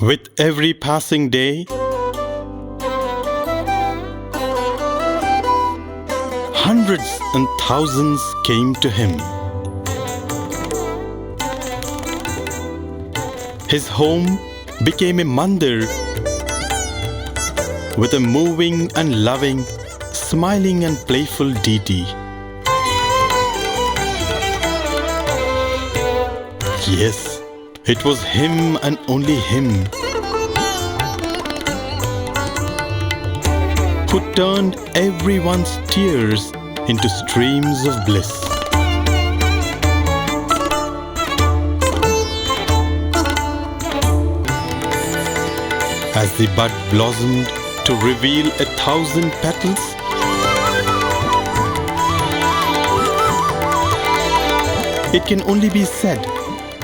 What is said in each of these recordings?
With every passing day, hundreds and thousands came to him. His home became a mandir with a moving and loving, smiling and playful deity. Yes, it was him and only him who turned everyone's tears into streams of bliss. As the bud blossomed to reveal 1,000 petals, it can only be said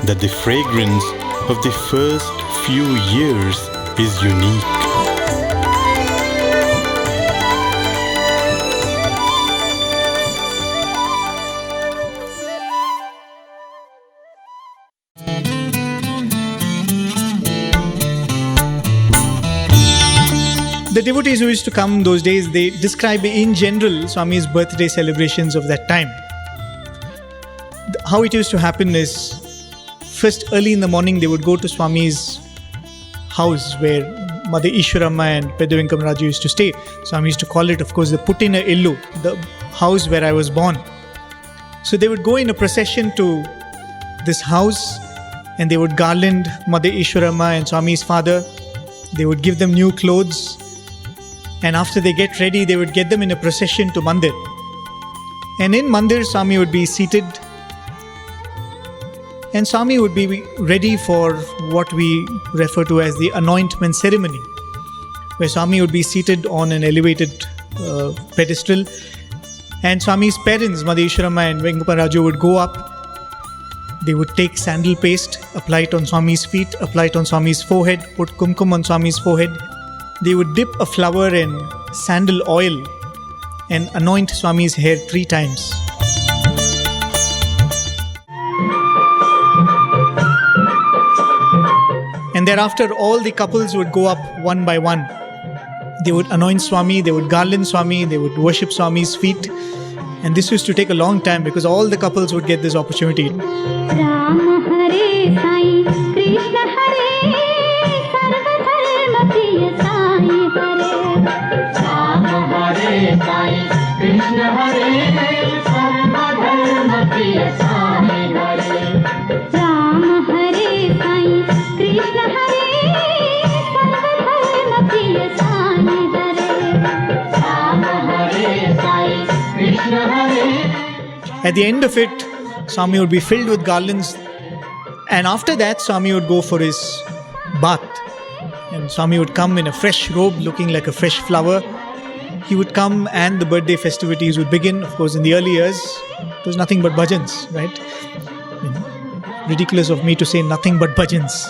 that the fragrance of the first few years is unique. The devotees who used to come those days, they describe in general Swami's birthday celebrations of that time. How it used to happen is, first early in the morning they would go to Swami's house where Mother Ishwaramma and Peddavai Venkam Raju used to stay. Swami used to call it, of course, the Puttina Illu, the house where I was born. So they would go in a procession to this house and they would garland Mother Ishwaramma and Swami's father. They would give them new clothes. And after they get ready, they would get them in a procession to Mandir. And in Mandir, Swami would be seated. And Swami would be ready for what we refer to as the anointment ceremony, where Swami would be seated on an elevated pedestal. And Swami's parents, Mother Ishwaramma and Venkappa Raju, would go up. They would take sandal paste, apply it on Swami's feet, apply it on Swami's forehead, put kumkum on Swami's forehead. They would dip a flower in sandal oil and anoint Swami's hair 3 times. And thereafter, all the couples would go up one by one. They would anoint Swami, they would garland Swami, they would worship Swami's feet. And this used to take a long time because all the couples would get this opportunity. Ram Hare Sai, Krishna Hare, Sarva Dharma Priya Sai Hare. Ram Hare Sai, Krishna Hare, Sarva Dharma Priya Sai Hare. Ram Hare Sai, Krishna Hare, Sarva Dharma Priya Sai Hare. Ram Hare Sai, Krishna Hare. At the end of it, Swami would be filled with garlands, and after that Swami would go for his bath, and Swami would come in a fresh robe looking like a fresh flower. He would come and the birthday festivities would begin. Of course, in the early years it was nothing but bhajans, right? Ridiculous of me to say nothing but bhajans.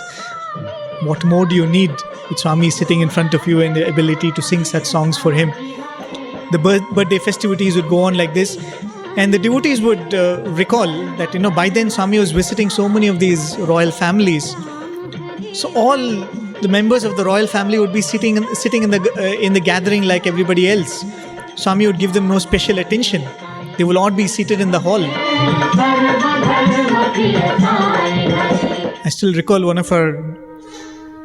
What more do you need with Swami sitting in front of you and the ability to sing such songs for him? The birthday festivities would go on like this. And the devotees would recall that, by then Swami was visiting so many of these royal families. So all the members of the royal family would be sitting in the gathering like everybody else. Swami would give them no special attention. They will all be seated in the hall. I still recall one of our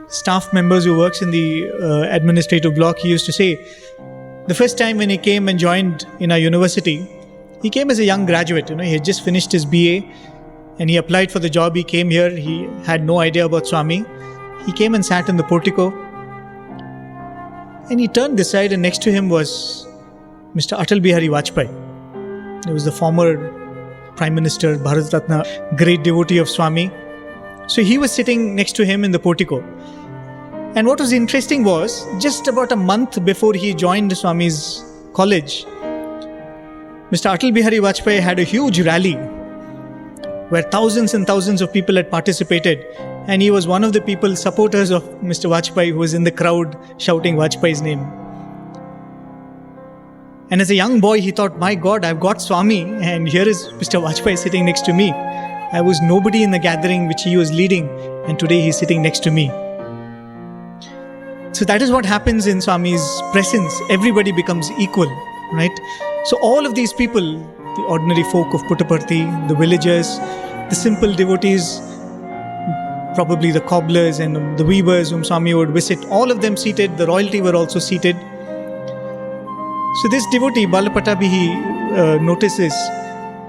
staff members who works in the administrative block. He used to say, the first time when he came and joined in our university, he came as a young graduate, he had just finished his BA and he applied for the job. He came here, he had no idea about Swami. He came and sat in the portico and he turned this side and next to him was Mr. Atal Bihari Vajpayee. He was the former Prime Minister, Bharat Ratna, great devotee of Swami. So he was sitting next to him in the portico. And what was interesting was, just about a month before he joined Swami's college, Mr. Atal Bihari Vajpayee had a huge rally where thousands and thousands of people had participated, and he was one of the people, supporters of Mr. Vajpayee, who was in the crowd shouting Vajpayee's name. And as a young boy, he thought, my God, I've got Swami and here is Mr. Vajpayee sitting next to me. I was nobody in the gathering which he was leading, and today he's sitting next to me. So that is what happens in Swami's presence. Everybody becomes equal, right? So all of these people, the ordinary folk of Puttaparthi, the villagers, the simple devotees, probably the cobblers and the weavers whom Swami would visit, all of them seated, the royalty were also seated. So this devotee, Balapatabi, he notices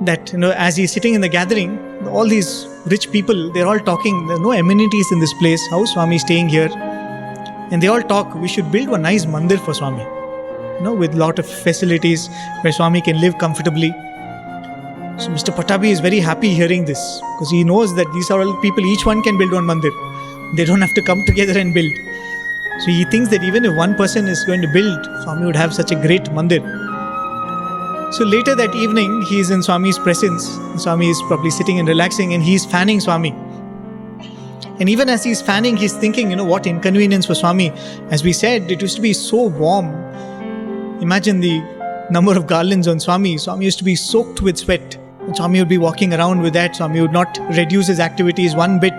that, as he's sitting in the gathering, all these rich people, they're all talking. There are no amenities in this place. How Swami is staying here? And they all talk, we should build a nice mandir for Swami, with lot of facilities where Swami can live comfortably. So Mr. Patabi is very happy hearing this, because he knows that these are all people, each one can build one mandir. They don't have to come together and build. So he thinks that even if one person is going to build, Swami would have such a great mandir. So later that evening, he is in Swami's presence. Swami is probably sitting and relaxing, and he is fanning Swami. And even as he's fanning, he's thinking, what inconvenience for Swami. As we said, it used to be so warm. Imagine the number of garlands on Swami. Swami used to be soaked with sweat. And Swami would be walking around with that. Swami would not reduce his activities one bit.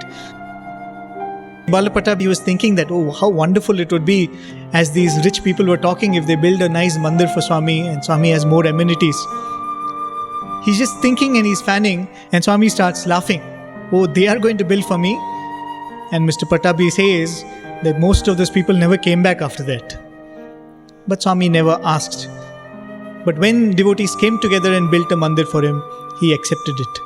Balapatabi was thinking that, how wonderful it would be as these rich people were talking if they build a nice mandir for Swami and Swami has more amenities. He's just thinking and he's fanning, and Swami starts laughing. They are going to build for me. And Mr. Patabi says that most of those people never came back after that. But Swami never asked. But when devotees came together and built a mandir for him, he accepted it.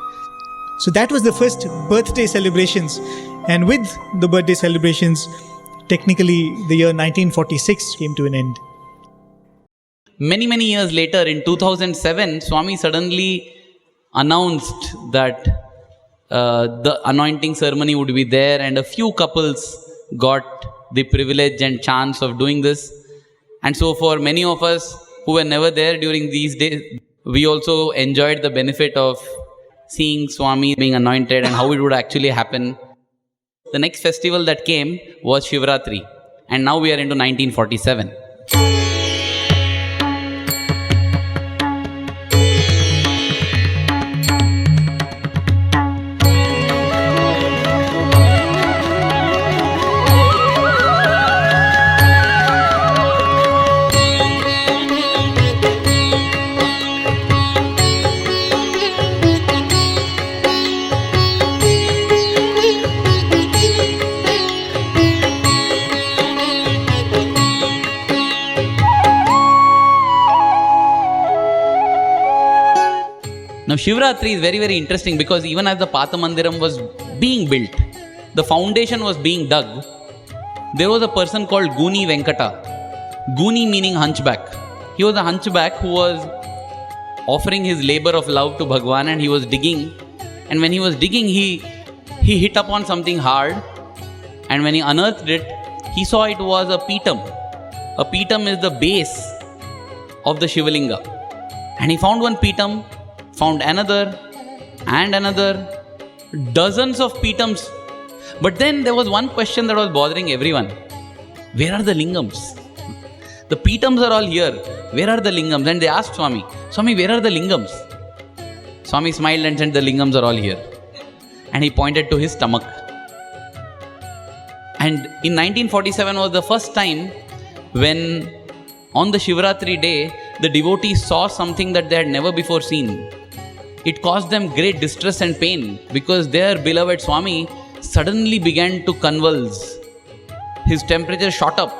So that was the first birthday celebrations. And with the birthday celebrations, technically the year 1946 came to an end. Many years later, in 2007, Swami suddenly announced that the anointing ceremony would be there, and a few couples got the privilege and chance of doing this. And so for many of us who were never there during these days, we also enjoyed the benefit of seeing Swami being anointed and how it would actually happen. The next festival that came was Shivratri, and now we are into 1947. Now Shivratri is very interesting, because even as the Patha Mandiram was being built, the foundation was being dug, there was a person called Guni Venkata. Guni meaning hunchback. He was a hunchback who was offering his labor of love to Bhagwan, and he was digging. And when he was digging, he hit upon something hard, and when he unearthed it, he saw it was a Pitam. A Pitam is the base of the Shivalinga. And he found one Pitam, found another and another, dozens of Pitams. But then there was one question that was bothering everyone. Where are the lingams? The Pitams are all here. Where are the lingams? And they asked Swami, where are the lingams? Swami smiled and said, the lingams are all here. And he pointed to his stomach. And in 1947 was the first time when on the Shivratri day, the devotees saw something that they had never before seen. It caused them great distress and pain, because their beloved Swami suddenly began to convulse. His temperature shot up,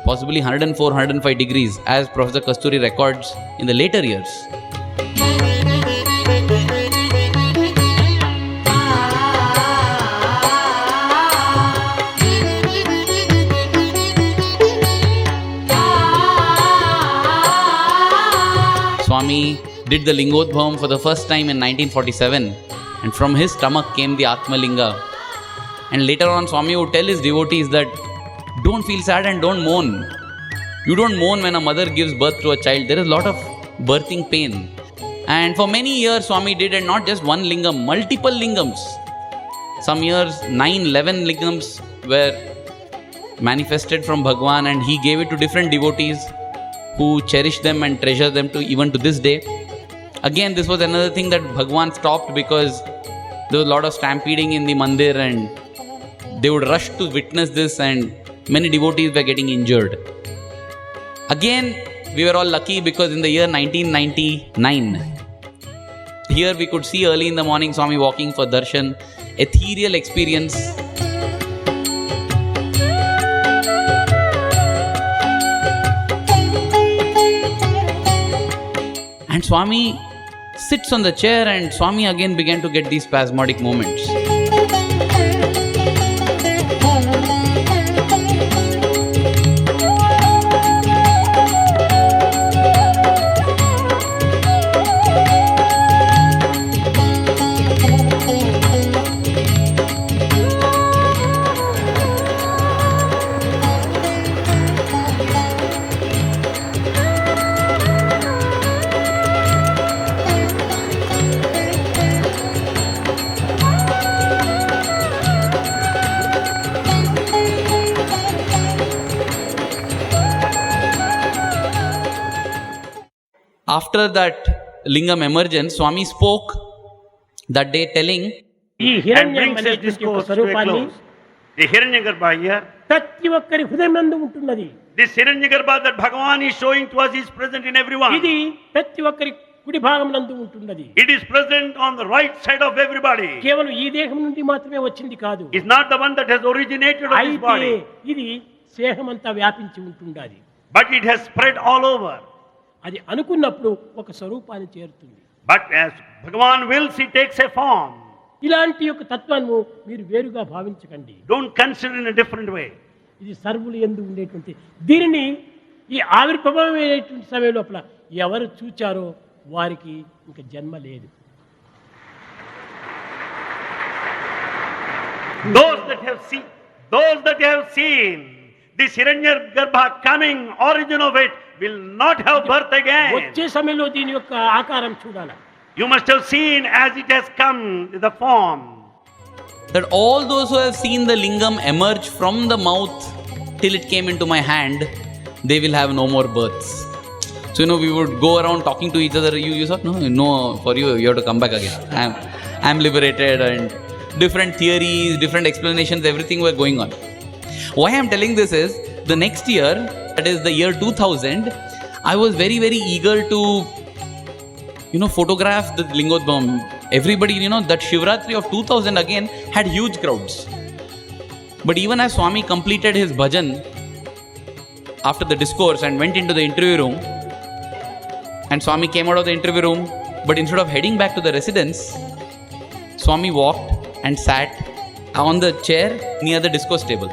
possibly 104, 105 degrees, as Professor Kasturi records in the later years. Swami did the Lingodbhavam for the first time in 1947, and from his stomach came the Atmalinga. And later on, Swami would tell his devotees that don't feel sad and don't mourn. You don't mourn when a mother gives birth to a child. There is a lot of birthing pain. And for many years, Swami did, and not just one lingam, multiple lingams. Some years, 9, 11 lingams were manifested from Bhagwan, and he gave it to different devotees who cherish them and treasure them even to this day. Again, this was another thing that Bhagwan stopped, because there was a lot of stampeding in the mandir, and they would rush to witness this, and Many devotees were getting injured. Again, we were all lucky because in the year 1999, here we could see early in the morning Swami walking for darshan, ethereal experience. And Swami sits on the chair and Swami again began to get these spasmodic moments. After that lingam emergence, Swami spoke that day telling, ఈ and హిరణ్యం brings his అనేటువంటి యొక్క discourse to a స్వరూపాన్ని close. The Hiranyagarbha here, ప్రతి ఒక్కరి హృదయమందు ఉంటున్నది. this Hiranyagarbha that Bhagavan is showing to us is present in everyone. ఇది ప్రతి ఒక్కరి కుడి భాగం నందు ఉంటున్నది. It is present on the right side of everybody. కేవలం ఈ దేహం నుండి మాత్రమే వచ్చింది కాదు. It's not the one that has originated of this అయితే body, ఇది దేహమంతా వ్యాపించి ఉంటుండాలి. but it has spread all over. అది అనుకున్నప్పుడు ఒక స్వరూపాన్ని చేరుతుంది. But as Bhagavan wills, it takes a form. ఇలాంటి యొక్క తత్వాన్ని మీరు వేరుగా భావించకండి. Don't consider in a different way. ఇది సర్వులు యందు ఉండేటువంటి దీనిని ఈ ఆవిర్భావమైనటువంటి సమయం లోపల ఎవరు చూచారో వారికి ఇంకా జన్మ లేదు. Those that have seen this Hiranyagarbha coming, origin of it, will not have birth again. వచ్చే సమయంలో దీని యొక్క ఆకారం చూడాలి. You must have seen as it has come, the form. that all those who have seen the lingam emerge from the mouth till it came into my hand, they will have no more births. So, we would go around talking to each other. You saw? No, for you have to come back again. I'm liberated, and different theories, different explanations, everything were going on. Why I'm telling this is, the next year, that is the year 2000, I was very, very eager to, photograph the Lingodbam. Everybody, that Shivratri of 2000 again had huge crowds. But even as Swami completed his bhajan after the discourse and went into the interview room, and Swami came out of the interview room, but instead of heading back to the residence, Swami walked and sat on the chair near the discourse table.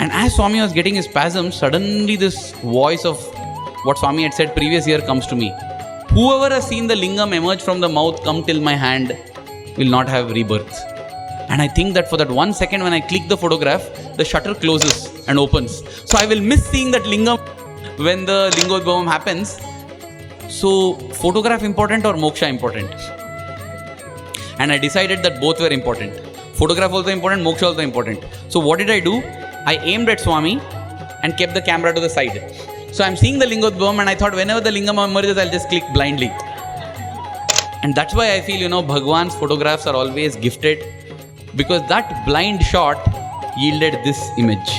And as Swami was getting his spasms, suddenly this voice of what Swami had said previous year comes to me. Whoever has seen the lingam emerge from the mouth come till my hand will not have rebirth. And I think that for that 1 second when I click the photograph, the shutter closes and opens. So I will miss seeing that lingam when the Lingodbhavam happens. So photograph important or moksha important? And I decided that both were important. Photograph also important, moksha also important. So what did I do? I aimed at Swami and kept the camera to the side. So I'm seeing the Lingodbhavam and I thought whenever the lingam emerges, I'll just click blindly. And that's why I feel, Bhagwan's photographs are always gifted, because that blind shot yielded this image.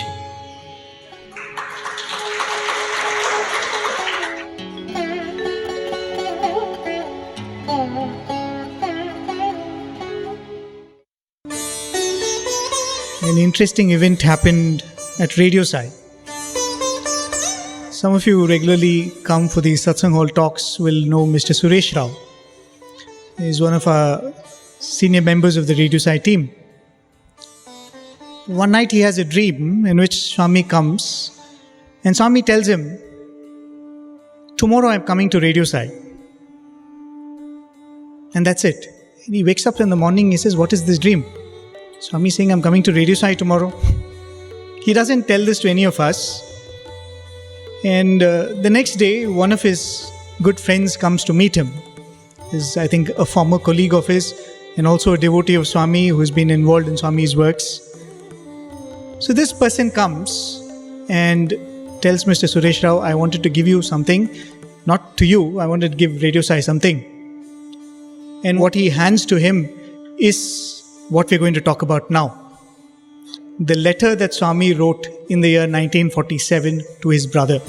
An interesting event happened at Radio Sai. Some of you who regularly come for these Satsang Hall talks will know Mr. Suresh Rao. He is one of our senior members of the Radio Sai team. One night he has a dream in which Swami comes and Swami tells him, "Tomorrow I am coming to Radio Sai." And that's it. And he wakes up in the morning, he says, "What is this dream?" Swami saying, "I'm coming to Radio Sai tomorrow." He doesn't tell this to any of us. And the next day, one of his good friends comes to meet him. Is, I think, a former colleague of his and also a devotee of Swami who has been involved in Swami's works. So this person comes and tells Mr. Suresh Rao, "I wanted to give you something, not to you, I wanted to give Radio Sai something." And what he hands to him is what we're going to talk about now. the letter that Swami wrote in the year 1947 to his brother.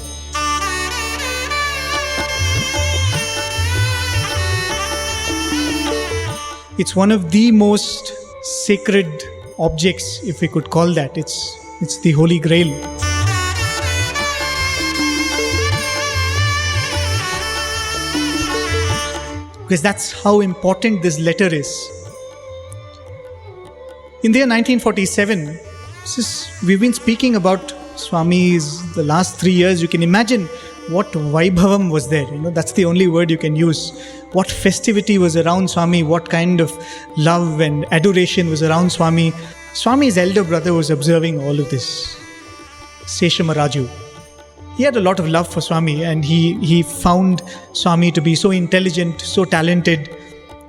It's one of the most sacred objects, if we could call that. It's the Holy Grail. Because that's how important this letter is. In the year 1947, we've been speaking about Swami's the last 3 years. You can imagine what Vaibhavam was there. That's the only word you can use. What festivity was around Swami, what kind of love and adoration was around Swami. Swami's elder brother was observing all of this, Seshamaraju. He had a lot of love for Swami, and he found Swami to be so intelligent, so talented.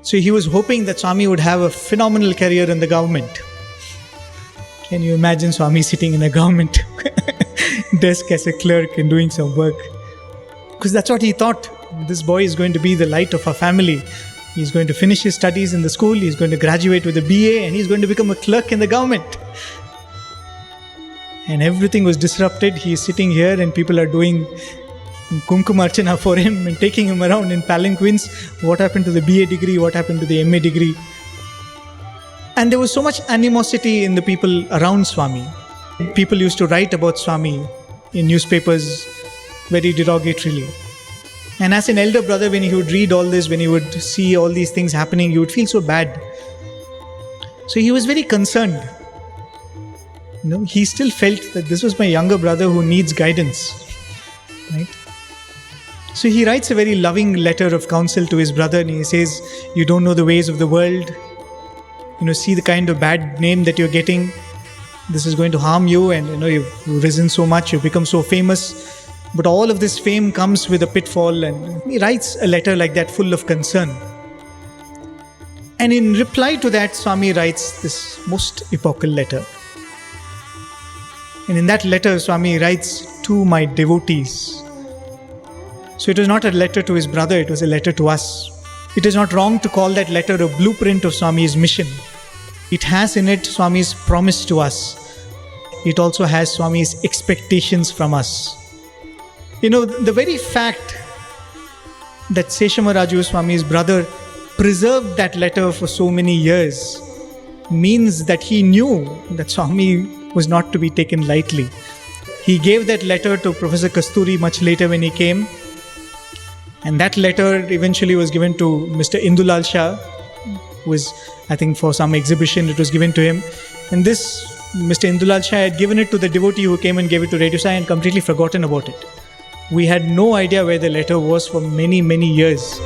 So he was hoping that Swami would have a phenomenal career in the government. Can you imagine Swami sitting in a government desk as a clerk and doing some work? Because that's what he thought. This boy is going to be the light of our family. He's going to finish his studies in the school, he's going to graduate with a BA, and he's going to become a clerk in the government. And everything was disrupted. He is sitting here and people are doing kumkumarchana for him and taking him around in palanquins. What happened to the BA degree? What happened to the MA degree? And there was so much animosity in the people around Swami. People used to write about Swami in newspapers very derogatorily. And as an elder brother, when he would read all this, when he would see all these things happening, he would feel so bad. So he was very concerned. He still felt that this was my younger brother who needs guidance. Right? So he writes a very loving letter of counsel to his brother, and he says, you don't know the ways of the world. See the kind of bad name that you're getting. This is going to harm you, and you've risen so much, you've become so famous. But all of this fame comes with a pitfall, and he writes a letter like that full of concern. And in reply to that, Swami writes this most epochal letter. And in that letter, Swami writes, to my devotees. So it was not a letter to his brother, it was a letter to us. It is not wrong to call that letter a blueprint of Swami's mission. It has in it Swami's promise to us. It also has Swami's expectations from us. The very fact that Seshamaraju, Swami's brother, preserved that letter for so many years means that he knew that Swami was not to be taken lightly. He gave that letter to Professor Kasturi much later when he came. And that letter eventually was given to Mr. Indulal Shah, who was, I think, for some exhibition, it was given to him. And this, Mr. Indulal Shah had given it to the devotee who came and gave it to Radio Sai and completely forgotten about it. We had no idea where the letter was for many, many years.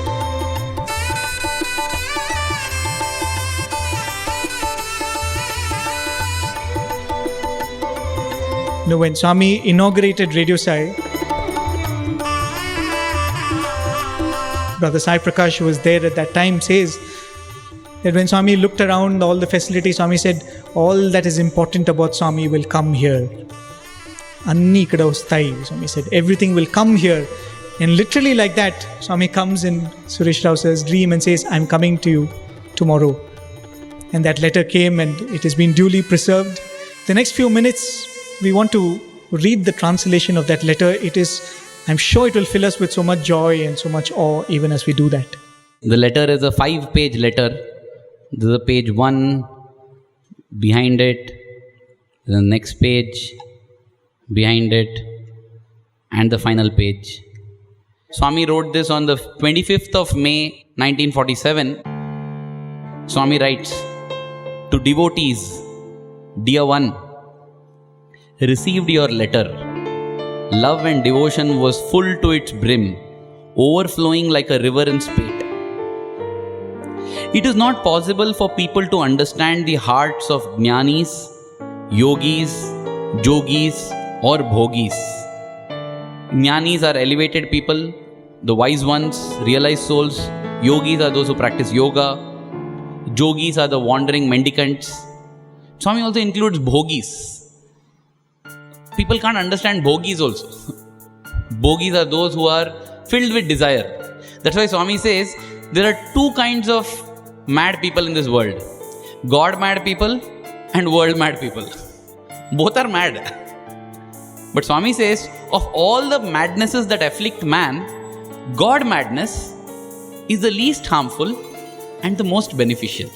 When Swami inaugurated Radio Sai, Brother Sai Prakash, who was there at that time, says that when Swami looked around all the facilities, Swami said, all that is important about Swami will come here. Anni ikkada vastayi, Swami said, everything will come here. And literally like that, Swami comes in Suresh Rao sir's dream and says, I'm coming to you tomorrow. And that letter came and it has been duly preserved. The next few minutes, we want to read the translation of that letter. I'm sure it will fill us with so much joy and so much awe even as we do that. The letter is a 5-page letter. This is a page 1, behind it, the next page, behind it, and the final page. Swami wrote this on the 25th of May 1947. Swami writes, to devotees, dear one, received your letter. Love and devotion was full to its brim, overflowing like a river in spate. It is not possible for people to understand the hearts of jnanis, yogis, jogis or bhogis. Jnanis are elevated people, the wise ones, realized souls. Yogis are those who practice yoga. Jogis are the wandering mendicants. Swami also includes bhogis. People can't understand bhogis also. Bhogis are those who are filled with desire. That's why Swami says there are two kinds of mad people in this world. God mad people and world mad people. Both are mad. But Swami says, of all the madnesses that afflict man, God madness is the least harmful and the most beneficial.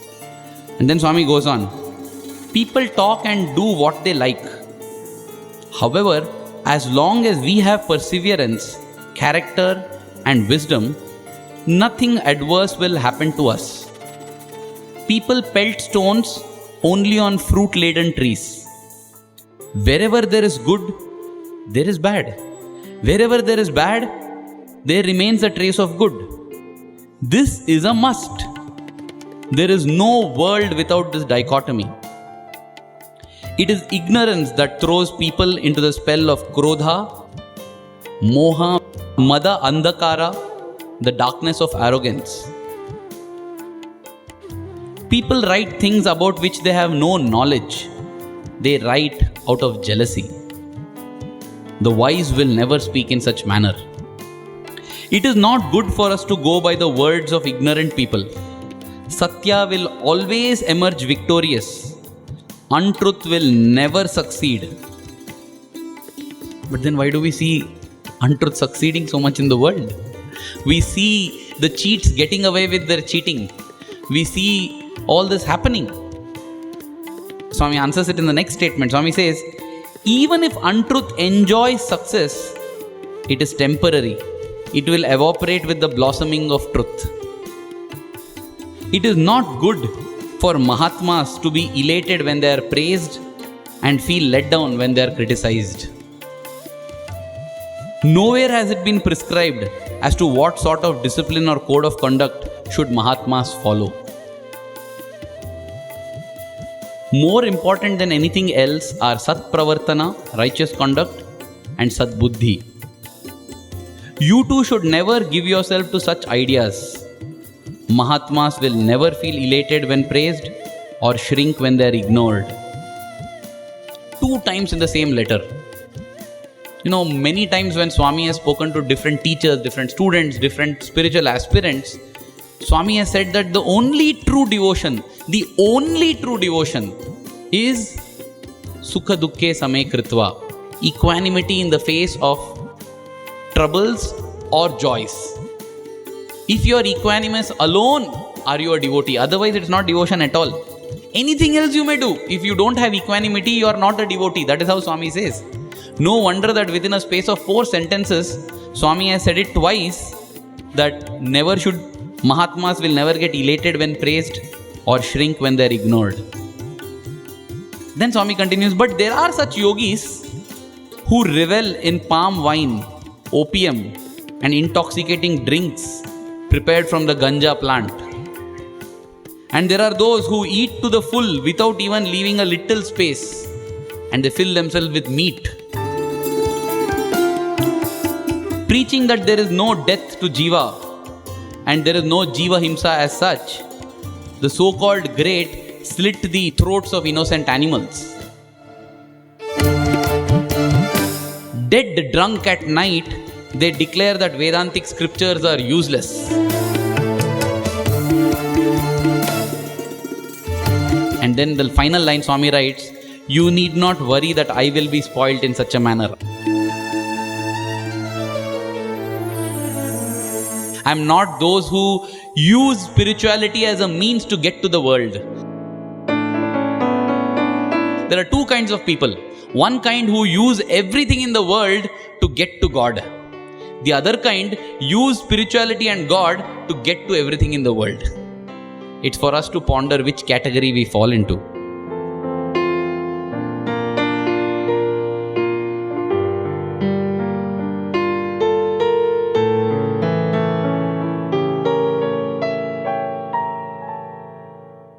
And then Swami goes on, people talk and do what they like. However, as long as we have perseverance, character and wisdom, nothing adverse will happen to us. People pelt stones only on fruit-laden trees. Wherever there is good, there is bad. Wherever there is bad, there remains a trace of good. This is a must. There is no world without this dichotomy. It is ignorance that throws people into the spell of Krodha, Moha, Mada, Andhakara, the darkness of arrogance. People write things about which they have no knowledge. They write out of jealousy. The wise will never speak in such manner. It is not good for us to go by the words of ignorant people. Satya will always emerge victorious. Untruth will never succeed. But then why do we see untruth succeeding so much in the world? We see the cheats getting away with their cheating. We see all this happening. Swami answers it in the next statement. Swami says, even if untruth enjoys success, it is temporary. It will evaporate with the blossoming of truth. It is not good for Mahatmas to be elated when they are praised and feel let down when they are criticized. Nowhere has it been prescribed as to what sort of discipline or code of conduct should Mahatmas follow. More important than anything else are Sat Pravartana, righteous conduct, and Sat Buddhi. You too should never give yourself to such ideas. Mahatmas will never feel elated when praised or shrink when they are ignored. 2 times in the same letter. Many times when Swami has spoken to different teachers, different students, different spiritual aspirants, Swami has said that the only true devotion is Sukha Dukkhe Same Kritva, equanimity in the face of troubles or joys. If you are equanimous alone, are you a devotee? Otherwise, it's not devotion at all. Anything else you may do. If you don't have equanimity, you are not a devotee. That is how Swami says. No wonder that within a space of 4 sentences, Swami has said it twice that Mahatmas will never get elated when praised or shrink when they are ignored. Then Swami continues, but there are such yogis who revel in palm wine, opium, and intoxicating drinks prepared from the ganja plant. And there are those who eat to the full without even leaving a little space, and they fill themselves with meat. Preaching that there is no death to Jiva and there is no Jiva Himsa as such, the so-called great slit the throats of innocent animals. Dead drunk at night, they declare that Vedantic scriptures are useless. And then the final line Swami writes, you need not worry that I will be spoilt in such a manner. I am not those who use spirituality as a means to get to the world. There are 2 kinds of people. One kind who use everything in the world to get to God. The other kind use spirituality and God to get to everything in the world. It's for us to ponder which category we fall into.